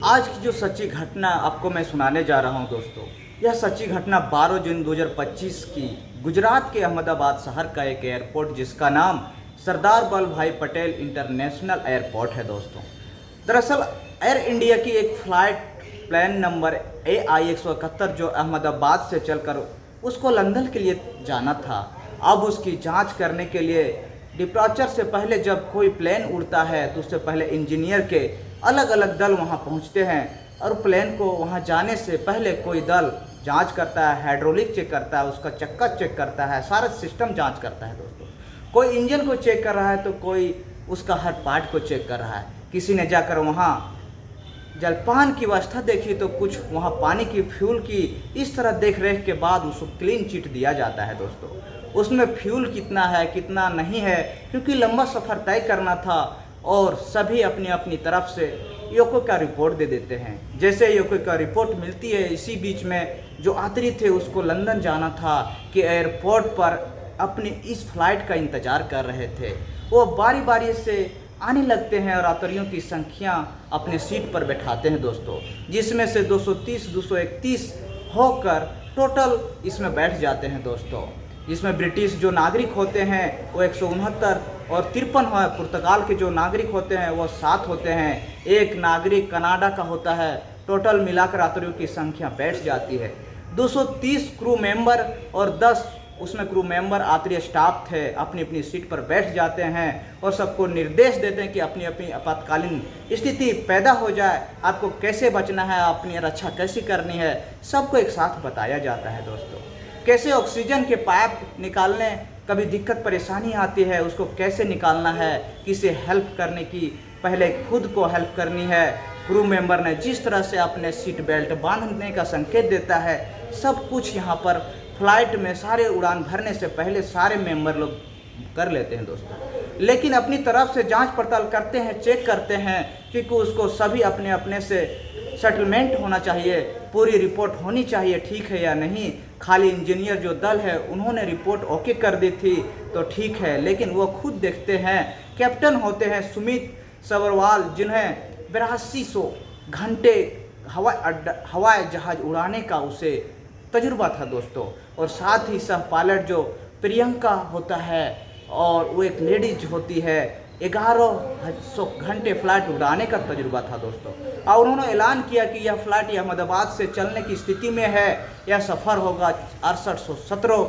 आज की जो सच्ची घटना आपको मैं सुनाने जा रहा हूं दोस्तों, यह सच्ची घटना 12 जून 2025 की गुजरात के अहमदाबाद शहर का एक एयरपोर्ट जिसका नाम सरदार वल्लभ भाई पटेल इंटरनेशनल एयरपोर्ट है दोस्तों। दरअसल एयर इंडिया की एक फ़्लाइट प्लान नंबर AI-171 जो अहमदाबाद से चलकर उसको लंदन के लिए जाना था। अब उसकी जांच करने के लिए डिपार्चर से पहले जब कोई प्लेन उड़ता है तो उससे पहले इंजीनियर के अलग अलग दल वहां पहुंचते हैं और प्लेन को वहां जाने से पहले कोई दल जांच करता है, हाइड्रोलिक चेक करता है, उसका चक्का चेक करता है, सारा सिस्टम जांच करता है दोस्तों। कोई इंजन को चेक कर रहा है तो कोई उसका हर पार्ट को चेक कर रहा है। किसी ने जाकर वहाँ जलपान की व्यवस्था देखी तो कुछ वहाँ पानी की, फ्यूल की, इस तरह देख रेख के बाद उसको क्लीन चिट दिया जाता है दोस्तों। उसमें फ्यूल कितना है कितना नहीं है, क्योंकि लंबा सफ़र तय करना था और सभी अपनी अपनी तरफ से योको का रिपोर्ट दे देते हैं। जैसे योको का रिपोर्ट मिलती है, इसी बीच में जो यात्री थे उसको लंदन जाना था कि एयरपोर्ट पर अपनी इस फ्लाइट का इंतज़ार कर रहे थे। वो बारी बारी से आने लगते हैं और यात्रियों की संख्या अपने सीट पर बैठाते हैं दोस्तों, जिसमें से 230 231 होकर टोटल इसमें बैठ जाते हैं दोस्तों। इसमें ब्रिटिश जो नागरिक होते हैं वो 169 और 53 है, पुर्तगाल के जो नागरिक होते हैं वो 7 होते हैं, एक नागरिक कनाडा का होता है। टोटल मिलाकर यात्रियों की संख्या बैठ जाती है 230 क्रू मेंबर और 10 उसमें क्रू मेंबर यात्री स्टाफ थे, अपनी अपनी सीट पर बैठ जाते हैं और सबको निर्देश देते हैं कि अपनी अपनी आपातकालीन स्थिति पैदा हो जाए, आपको कैसे बचना है, अपनी रक्षा कैसी करनी है, सबको एक साथ बताया जाता है दोस्तों। कैसे ऑक्सीजन के पाइप निकालने कभी दिक्कत परेशानी आती है, उसको कैसे निकालना है, किसे हेल्प करने की पहले खुद को हेल्प करनी है। क्रू मेंबर ने जिस तरह से अपने सीट बेल्ट बांधने का संकेत देता है, सब कुछ यहाँ पर फ्लाइट में सारे उड़ान भरने से पहले सारे मेंबर लोग कर लेते हैं दोस्तों। लेकिन अपनी तरफ से जांच पड़ताल करते हैं, चेक करते हैं, क्योंकि उसको सभी अपने अपने से सेटलमेंट होना चाहिए, पूरी रिपोर्ट होनी चाहिए ठीक है या नहीं। खाली इंजीनियर जो दल है उन्होंने रिपोर्ट ओके कर दी थी तो ठीक है, लेकिन वो खुद देखते हैं। कैप्टन होते हैं सुमित सबरवाल, जिन्हें 8200 घंटे हवाई जहाज़ उड़ाने का उसे तजुर्बा था दोस्तों। और साथ ही सह पायलट जो प्रियंका होता है और वो एक लेडीज होती है, 1100 घंटे फ्लाइट उड़ाने का तजुर्बा था दोस्तों। और उन्होंने ऐलान किया कि यह फ्लाइट अहमदाबाद से चलने की स्थिति में है। यह सफ़र होगा 6817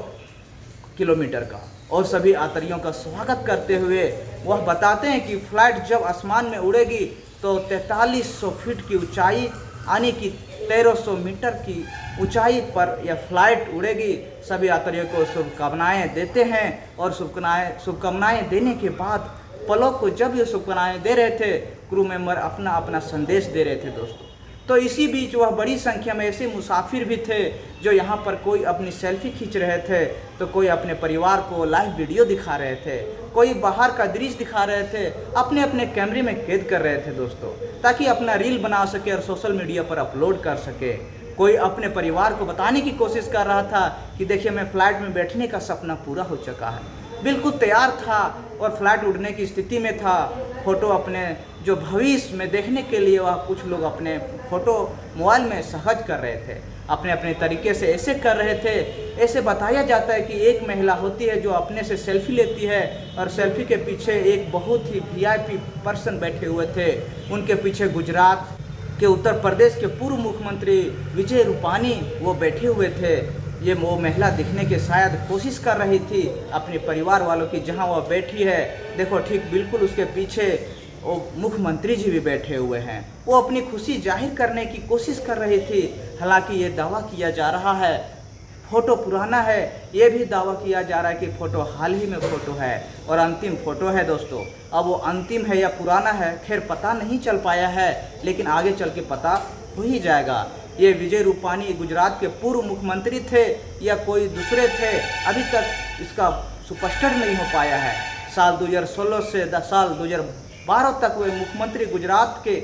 किलोमीटर का। और सभी यात्रियों का स्वागत करते हुए वह बताते हैं कि फ़्लाइट जब आसमान में उड़ेगी तो 4300 फीट की ऊंचाई यानी कि 1300 मीटर की ऊंचाई पर यह फ्लाइट उड़ेगी। सभी यात्रियों को शुभकामनाएं देते हैं और शुभकामनाएं देने के बाद पलक को जब ये शुभकामनाएं दे रहे थे, क्रू मेंबर अपना अपना संदेश दे रहे थे दोस्तों। तो इसी बीच वह बड़ी संख्या में ऐसे मुसाफिर भी थे जो यहाँ पर कोई अपनी सेल्फी खींच रहे थे, तो कोई अपने परिवार को लाइव वीडियो दिखा रहे थे, कोई बाहर का दृश्य दिखा रहे थे, अपने अपने कैमरे में कैद कर रहे थे दोस्तों, ताकि अपना रील बना सके और सोशल मीडिया पर अपलोड कर सके। कोई अपने परिवार को बताने की कोशिश कर रहा था कि देखिए मैं फ़्लाइट में बैठने का सपना पूरा हो चुका है, बिल्कुल तैयार था और फ्लाइट उड़ने की स्थिति में था। फ़ोटो अपने जो भविष्य में देखने के लिए वह कुछ लोग अपने फ़ोटो मोबाइल में सहज कर रहे थे, अपने अपने तरीके से ऐसे कर रहे थे। ऐसे बताया जाता है कि एक महिला होती है जो अपने से सेल्फी लेती है और सेल्फी के पीछे एक बहुत ही VIP पर्सन बैठे हुए थे। उनके पीछे गुजरात के उत्तर प्रदेश के पूर्व मुख्यमंत्री विजय रूपानी वो बैठे हुए थे। ये वो महिला दिखने के शायद कोशिश कर रही थी अपने परिवार वालों की, जहां वह बैठी है देखो ठीक बिल्कुल उसके पीछे वो मुख्यमंत्री जी भी बैठे हुए हैं। वो अपनी खुशी जाहिर करने की कोशिश कर रही थी। हालांकि ये दावा किया जा रहा है फ़ोटो पुराना है, ये भी दावा किया जा रहा है कि फ़ोटो हाल ही में फ़ोटो है और अंतिम फ़ोटो है दोस्तों। अब वो अंतिम है या पुराना है खैर पता नहीं चल पाया है, लेकिन आगे चल के पता हो ही जाएगा। ये विजय रूपानी गुजरात के पूर्व मुख्यमंत्री थे या कोई दूसरे थे, अभी तक इसका स्पष्ट नहीं हो पाया है। साल 2016 से साल 2012 तक वे मुख्यमंत्री गुजरात के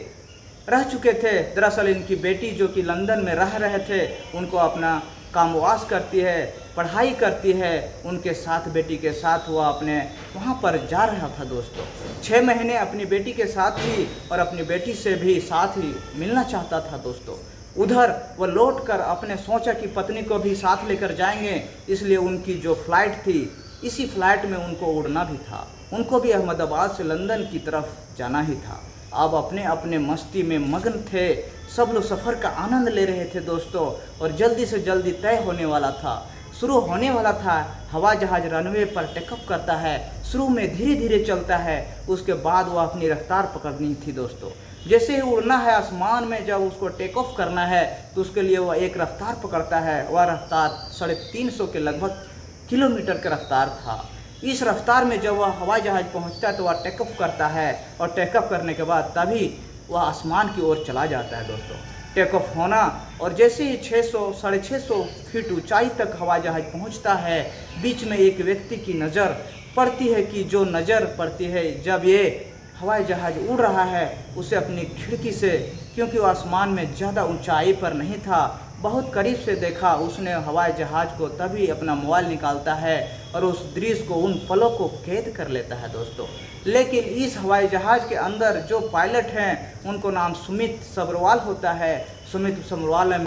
रह चुके थे। दरअसल इनकी बेटी जो कि लंदन में रह रहे थे, उनको अपना कामवास करती है पढ़ाई करती है, उनके साथ बेटी के साथ वह अपने वहाँ पर जा रहा था दोस्तों। 6 महीने अपनी बेटी के साथ थी और अपनी बेटी से भी साथ ही मिलना चाहता था दोस्तों। उधर वह लौटकर अपने सोचा कि पत्नी को भी साथ लेकर जाएंगे, इसलिए उनकी जो फ़्लाइट थी, इसी फ्लाइट में उनको उड़ना भी था। उनको भी अहमदाबाद से लंदन की तरफ जाना ही था। अब अपने अपने मस्ती में मगन थे, सब लोग सफ़र का आनंद ले रहे थे दोस्तों। और जल्दी से जल्दी तय होने वाला था, शुरू होने वाला था। हवाई जहाज़ रनवे पर टेकअप करता है, शुरू में धीरे धीरे चलता है, उसके बाद वह अपनी रफ्तार पकड़नी थी दोस्तों। जैसे ही उड़ना है आसमान में, जब उसको टेक ऑफ करना है तो उसके लिए वह एक रफ्तार पकड़ता है। वह रफ्तार 350 के लगभग किलोमीटर का रफ्तार था। इस रफ्तार में जब वह हवाई जहाज़ पहुंचता है तो वह टेकअप करता है, और टेकअप करने के बाद तभी वह आसमान की ओर चला जाता है दोस्तों। टेक ऑफ होना और जैसे ही 600-650 फीट ऊंचाई तक हवाई जहाज़ पहुंचता है, बीच में एक व्यक्ति की नज़र पड़ती है कि जो नज़र पड़ती है जब ये हवाई जहाज़ उड़ रहा है, उसे अपनी खिड़की से, क्योंकि वो आसमान में ज़्यादा ऊंचाई पर नहीं था, बहुत करीब से देखा उसने हवाई जहाज़ को। तभी अपना मोबाइल निकालता है और उस दृश्य को, उन पलों को कैद कर लेता है दोस्तों। लेकिन इस हवाई जहाज़ के अंदर जो पायलट हैं, उनको नाम सुमित सब्रवाल होता है। सुमित सब्रवाल ने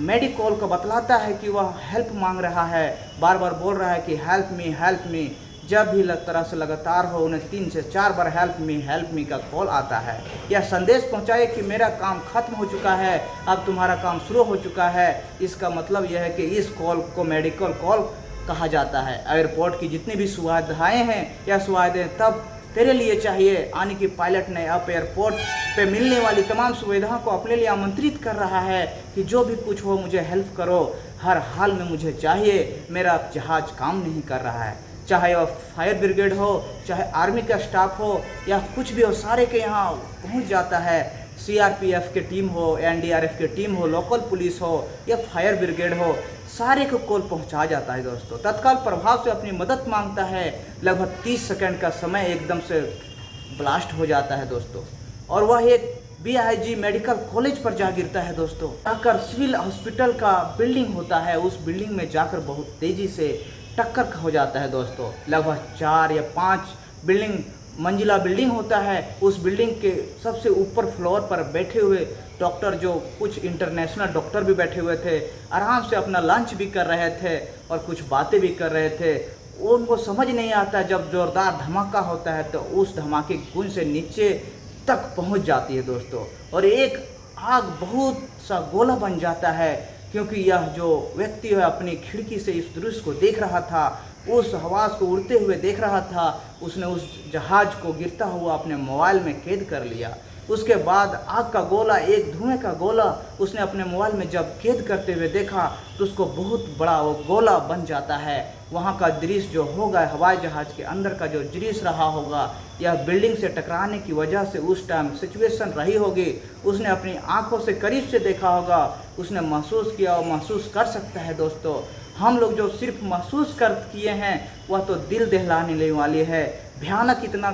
मेडिकल को बतलाता है कि वह हेल्प मांग रहा है, बार बार बोल रहा है कि हेल्प मी। जब भी तरह से लगातार हो, उन्हें 3 से 4 बार हेल्प मी का कॉल आता है। यह संदेश पहुंचाए कि मेरा काम खत्म हो चुका है, अब तुम्हारा काम शुरू हो चुका है। इसका मतलब यह है कि इस कॉल को मेडिकल कॉल कहा जाता है। एयरपोर्ट की जितनी भी सुविधाएं हैं, यह सुविधाएं तब तेरे लिए चाहिए, यानी कि पायलट ने अब एयरपोर्ट पे मिलने वाली तमाम सुविधाओं को अपने लिए आमंत्रित कर रहा है कि जो भी कुछ हो मुझे हेल्प करो, हर हाल में मुझे चाहिए, मेरा जहाज़ काम नहीं कर रहा है। चाहे वह फायर ब्रिगेड हो, चाहे आर्मी का स्टाफ हो, या कुछ भी हो, सारे के यहाँ पहुँच जाता है। CRPF की टीम हो, NDRF की टीम हो, लोकल पुलिस हो या फायर ब्रिगेड हो, सारे को कॉल पहुंचा जाता है दोस्तों। तत्काल प्रभाव से अपनी मदद मांगता है। लगभग 30 सेकंड का समय एकदम से ब्लास्ट हो जाता है दोस्तों, और वह एक BIG मेडिकल कॉलेज पर जा गिरता है दोस्तों। जाकर सिविल हॉस्पिटल का बिल्डिंग होता है, उस बिल्डिंग में जाकर बहुत तेज़ी से टक्कर हो जाता है दोस्तों। लगभग 4 या 5 मंजिला बिल्डिंग होता है। उस बिल्डिंग के सबसे ऊपर फ्लोर पर बैठे हुए डॉक्टर, जो कुछ इंटरनेशनल डॉक्टर भी बैठे हुए थे, आराम से अपना लंच भी कर रहे थे और कुछ बातें भी कर रहे थे। उनको समझ नहीं आता, जब ज़ोरदार धमाका होता है तो उस धमाके की गूंज से नीचे तक पहुंच जाती है दोस्तों, और एक आग बहुत सा गोला बन जाता है। क्योंकि यह जो व्यक्ति है अपनी खिड़की से इस दृश्य को देख रहा था, उस हवास को उड़ते हुए देख रहा था, उसने उस जहाज़ को गिरता हुआ अपने मोबाइल में कैद कर लिया। उसके बाद आग का गोला, एक धुएं का गोला उसने अपने मोबाइल में जब कैद करते हुए देखा तो उसको बहुत बड़ा वो गोला बन जाता है। वहाँ का दृश्य जो होगा, हवाई जहाज़ के अंदर का जो दृश्य रहा होगा, यह बिल्डिंग से टकराने की वजह से उस टाइम सिचुएशन रही होगी, उसने अपनी आंखों से करीब से देखा होगा, उसने महसूस किया और महसूस कर सकता है दोस्तों। हम लोग जो सिर्फ महसूस कर किए हैं वह तो दिल दहलाने वाली है। इतना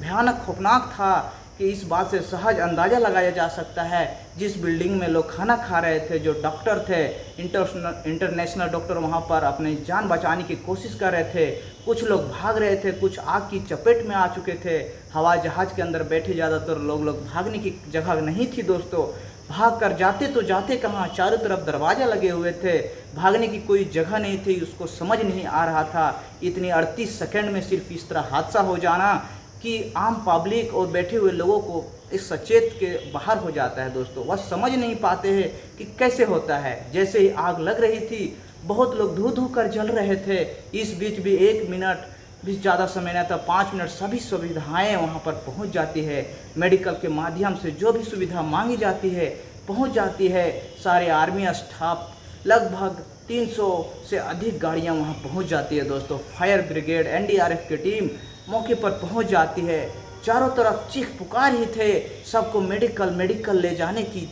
भयानक खौफनाक था कि इस बात से सहज अंदाज़ा लगाया जा सकता है। जिस बिल्डिंग में लोग खाना खा रहे थे, जो डॉक्टर थे, इंटरनेशनल डॉक्टर वहां पर अपनी जान बचाने की कोशिश कर रहे थे। कुछ लोग भाग रहे थे, कुछ आग की चपेट में आ चुके थे। हवाई जहाज़ के अंदर बैठे ज़्यादातर लोग भागने की जगह नहीं थी दोस्तों। भाग कर जाते तो जाते कहाँ, चारों तरफ दरवाज़ा लगे हुए थे, भागने की कोई जगह नहीं थी। उसको समझ नहीं आ रहा था इतनी 38 सेकंड में सिर्फ इस तरह हादसा हो जाना कि आम पब्लिक और बैठे हुए लोगों को इस सचेत के बाहर हो जाता है दोस्तों। वह समझ नहीं पाते हैं कि कैसे होता है। जैसे ही आग लग रही थी, बहुत लोग धू धू कर जल रहे थे। इस बीच भी 1 मिनट भी ज़्यादा समय नहीं था, 5 मिनट सभी सुविधाएं वहां पर पहुंच जाती है। मेडिकल के माध्यम से जो भी सुविधा मांगी जाती है पहुंच जाती है। सारे आर्मी स्टाफ, लगभग 300 से अधिक गाड़ियां वहां पहुंच जाती है दोस्तों। फायर ब्रिगेड, NDRF की टीम मौके पर पहुंच जाती है। चारों तरफ चीख पुकार ही थे, सबको मेडिकल ले जाने की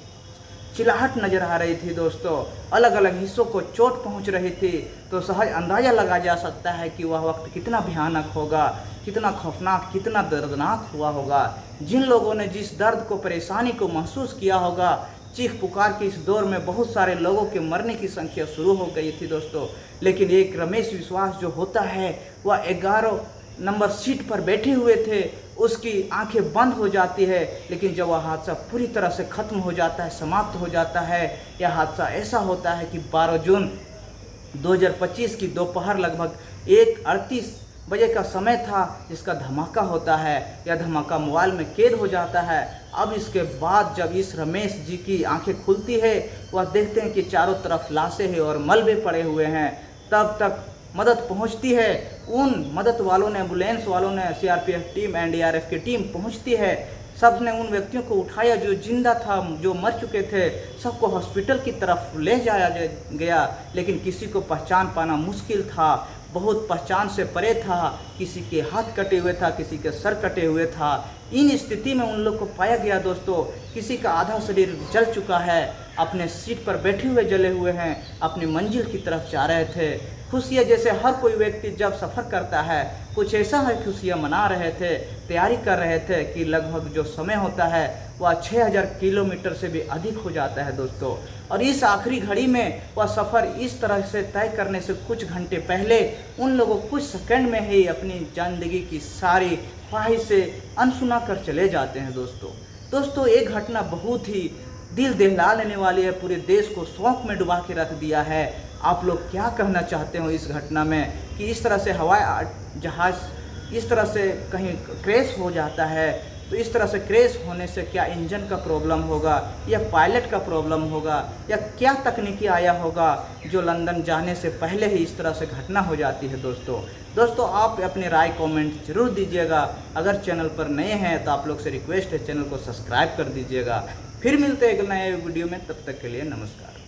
चिल्लाहट नजर आ रही थी दोस्तों। अलग अलग हिस्सों को चोट पहुंच रही थी, तो सहज अंदाज़ा लगा जा सकता है कि वह वक्त कितना भयानक होगा, कितना खौफनाक, कितना दर्दनाक हुआ होगा। जिन लोगों ने जिस दर्द को, परेशानी को महसूस किया होगा, चीख पुकार की इस दौर में बहुत सारे लोगों के मरने की संख्या शुरू हो गई थी दोस्तों। लेकिन एक रमेश विश्वास जो होता है वह 11 नंबर सीट पर बैठे हुए थे, उसकी आंखें बंद हो जाती है। लेकिन जब वह हादसा पूरी तरह से ख़त्म हो जाता है, समाप्त हो जाता है, यह हादसा ऐसा होता है कि 12 जून 2025 की दोपहर लगभग 1:38 बजे का समय था जिसका धमाका होता है। यह धमाका मोबाइल में कैद हो जाता है। अब इसके बाद जब इस रमेश जी की आंखें खुलती है, वह देखते हैं कि चारों तरफ लाशें हैं और मलबे पड़े हुए हैं। तब तक मदद पहुंचती है, उन मदद वालों ने, एम्बुलेंस वालों ने, सीआरपीएफ टीम, एनडीआरएफ की टीम पहुंचती है। सब ने उन व्यक्तियों को उठाया जो जिंदा था, जो मर चुके थे, सबको हॉस्पिटल की तरफ ले जाया गया। लेकिन किसी को पहचान पाना मुश्किल था, बहुत पहचान से परे था। किसी के हाथ कटे हुए था, किसी के सर कटे हुए था। इन स्थिति में उन लोग को पाया गया दोस्तों, किसी का आधा शरीर जल चुका है, अपने सीट पर बैठे हुए जले हुए हैं, अपनी मंजिल की तरफ जा रहे थे। खुशियाँ जैसे हर कोई व्यक्ति जब सफ़र करता है, कुछ ऐसा है, खुशियाँ मना रहे थे, तैयारी कर रहे थे कि लगभग जो समय होता है वह 6000 किलोमीटर से भी अधिक हो जाता है दोस्तों। और इस आखिरी घड़ी में वह सफ़र इस तरह से तय करने से कुछ घंटे पहले उन लोगों कुछ सेकंड में ही अपनी ज़िंदगी की सारी ख्वाहिशें अनसुना कर चले जाते हैं दोस्तों। एक घटना बहुत ही दिल दहला लेने वाली है, पूरे देश को शौक में डुबा के रख दिया है। आप लोग क्या कहना चाहते हो इस घटना में कि इस तरह से हवाई जहाज़ इस तरह से कहीं क्रैश हो जाता है, तो इस तरह से क्रैश होने से क्या इंजन का प्रॉब्लम होगा या पायलट का प्रॉब्लम होगा या क्या तकनीकी आया होगा जो लंदन जाने से पहले ही इस तरह से घटना हो जाती है दोस्तों आप अपनी राय कमेंट जरूर दीजिएगा। अगर चैनल पर नए हैं तो आप लोग से रिक्वेस्ट है, चैनल को सब्सक्राइब कर दीजिएगा। फिर मिलते हैं एक नए वीडियो में, तब तक के लिए नमस्कार।